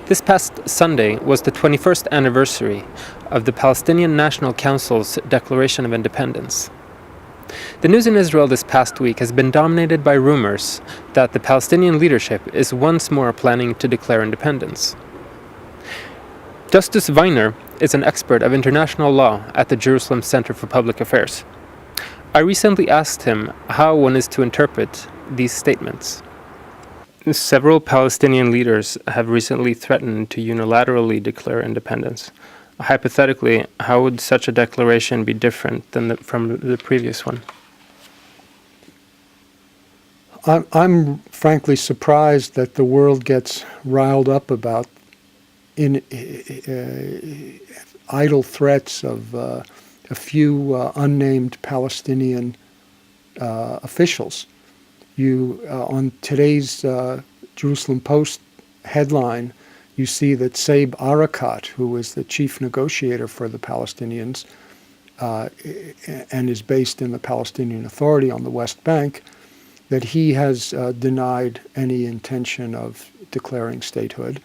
This past Sunday was the 21st anniversary of the Palestinian National Council's Declaration of Independence. The news in Israel this past week has been dominated by rumors that the Palestinian leadership is once more planning to declare independence. Justus Weiner is an expert of international law at the Jerusalem Center for Public Affairs. I recently asked him how one is to interpret these statements. Several Palestinian leaders have recently threatened to unilaterally declare independence. Hypothetically, how would such a declaration be different than from the previous one? I'm frankly surprised that the world gets riled up about idle threats of a few unnamed Palestinian officials. On today's Jerusalem Post headline, you see that Yassir Arafat, who is the chief negotiator for the Palestinians and is based in the Palestinian Authority on the West Bank, that he has denied any intention of declaring statehood.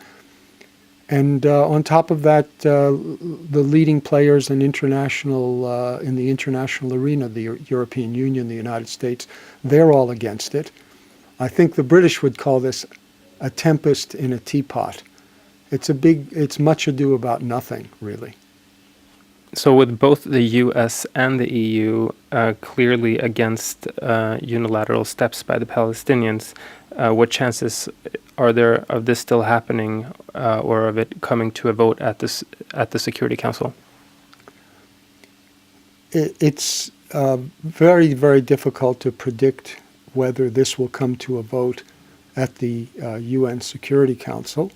And on top of that, the leading players in the international arena, the European Union, the United States, they're all against it. I think the British would call this a tempest in a teapot. It's much ado about nothing, really. So with both the US and the EU clearly against unilateral steps by the Palestinians, what chances are there of this still happening or of it coming to a vote at the Security Council? It's very, very difficult to predict whether this will come to a vote at the UN Security Council.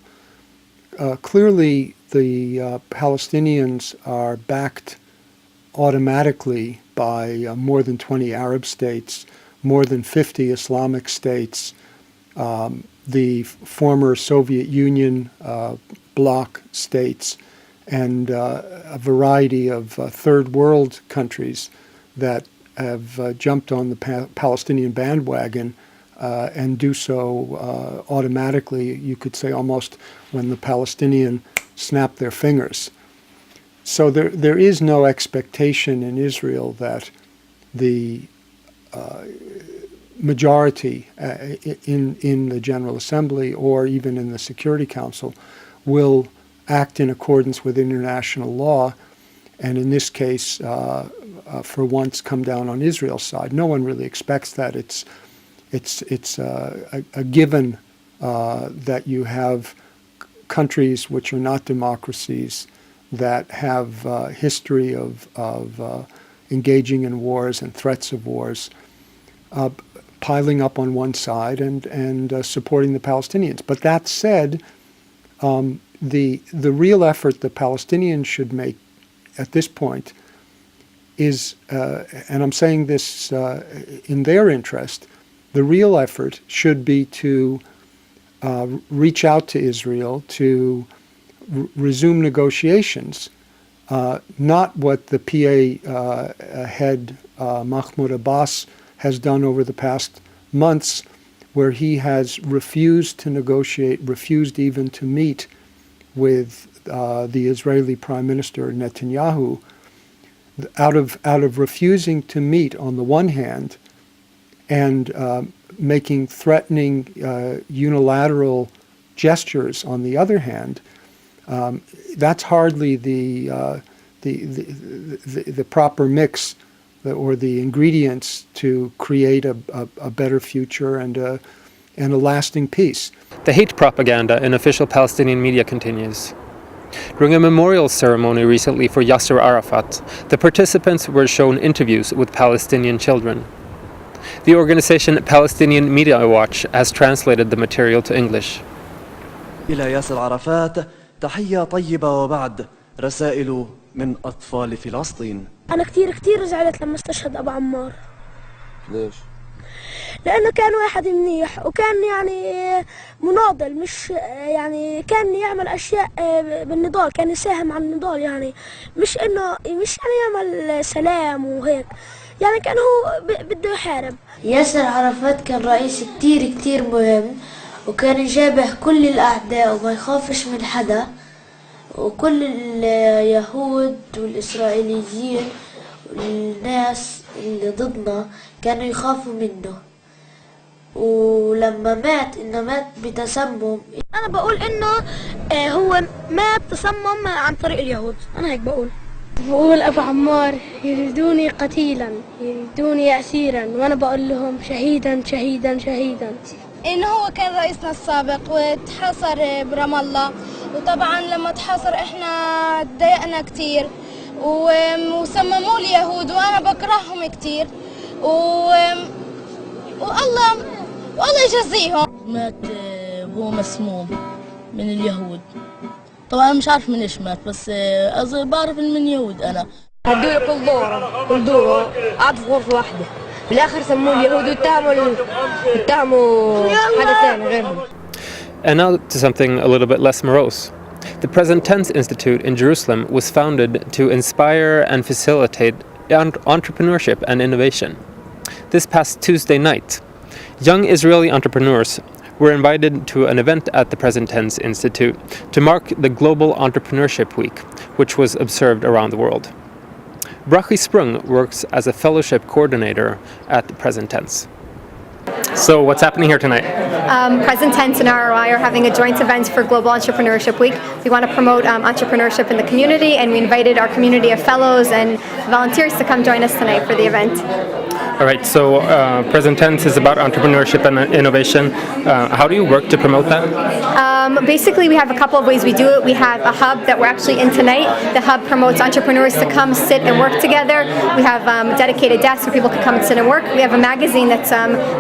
Clearly, the Palestinians are backed automatically by more than 20 Arab states, more than 50 Islamic states, the former Soviet Union bloc states, and a variety of third world countries that have jumped on the Palestinian bandwagon and do so automatically, you could say almost when the Palestinian snap their fingers. So there is no expectation in Israel that the majority in the General Assembly or even in the Security Council will act in accordance with international law, and in this case, for once, come down on Israel's side. No one really expects that. It's a given that you have countries which are not democracies that have a history of engaging in wars and threats of wars, piling up on one side and supporting the Palestinians. But that said, the real effort the Palestinians should make at this point is, and I'm saying this in their interest, the real effort should be to reach out to Israel to resume negotiations, not what the PA head Mahmoud Abbas has done over the past months, where he has refused to negotiate, refused even to meet with the Israeli Prime Minister Netanyahu, out of refusing to meet on the one hand and making threatening unilateral gestures on the other hand. That's hardly the proper mix or the ingredients to create a better future and a lasting peace. The hate propaganda in official Palestinian media continues. During a memorial ceremony recently for Yassir Arafat, the participants were shown interviews with Palestinian children. The organization Palestinian Media Watch has translated the material to English. إلى ياسر عرفات تحية طيبة وبعد رسائل من أطفال فلسطين. أنا كتير زعلت لما استشهد أبو عمار. ليش؟ لأنه كان واحد منيح وكان يعني مناضل، مش يعني كان يعمل أشياء بالنضال، كان يساهم على النضال، يعني مش يعمل سلام وهيك، يعني كان هو بده يحارب. ياسر عرفات كان رئيس كتير مهم، وكان يجابه كل الأعداء وما يخافش من حدا، وكل اليهود والإسرائيليين والناس اللي ضدنا كانوا يخافوا منه. ولما مات إنه مات بتسمم. أنا بقول إنه هو مات تسمم عن طريق اليهود، أنا هيك بقول. بقول أبو عمار يريدوني قتيلا يريدوني يأسيرا، وأنا بقول لهم شهيدا شهيدا شهيدا. إنه هو كان رئيسنا السابق وتحاصر برام الله، وطبعا لما تحاصر إحنا تضايقنا كتير وسمموا اليهود وأنا بكرههم كتير والله يجزيهم. مات وهو مسموم من اليهود، طبعا مش عارف من ايش مات، بس بعرف ان من يهود. انا هدوله كل دوره قعد في غرفه واحده، بالاخر سموه اليهود واتهموا حدا ثاني غيرهم. And now to something a little bit less morose. The PresenTense Institute in Jerusalem was founded to inspire and facilitate entrepreneurship and innovation. This past Tuesday night, young Israeli entrepreneurs were invited to an event at the PresenTense Institute to mark the Global Entrepreneurship Week, which was observed around the world. Brachie Sprung works as a fellowship coordinator at the PresenTense. So what's happening here tonight? PresenTense and ROI are having a joint event for Global Entrepreneurship Week. We want to promote entrepreneurship in the community, and we invited our community of fellows and volunteers to come join us tonight for the event. All right, so PresenTense is about entrepreneurship and innovation. How do you work to promote that? Basically, we have a couple of ways we do it. We have a hub that we're actually in tonight. The hub promotes entrepreneurs to come sit and work together. We have a dedicated desk where people can come and sit and work. We have a magazine that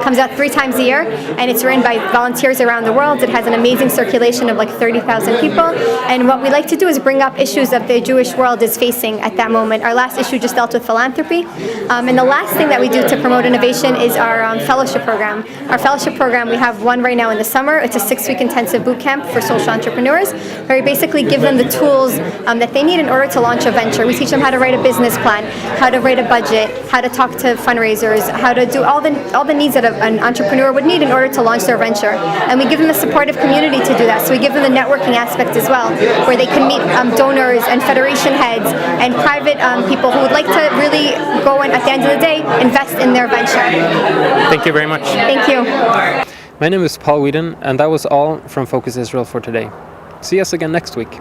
comes out 3 times a year, and it's written by volunteers around the world. It has an amazing circulation of like 30,000 people. And what we like to do is bring up issues that the Jewish world is facing at that moment. Our last issue just dealt with philanthropy. And the last thing that we do to promote innovation is our fellowship program. Our fellowship program, we have one right now in the summer. It's a 6-week intensive boot camp for social entrepreneurs, where we basically give them the tools that they need in order to launch a venture. We teach them how to write a business plan, how to write a budget, how to talk to fundraisers, how to do all the needs that an entrepreneur would need in order to launch their venture. And we give them a supportive community to do that. So we give them the networking aspect as well, where they can meet donors and federation heads and private people who would like to really go and at the end of the day invest in their venture. Thank you very much. Thank you. My name is Paul Whedon, and that was all from Focus Israel for today. See us again next week.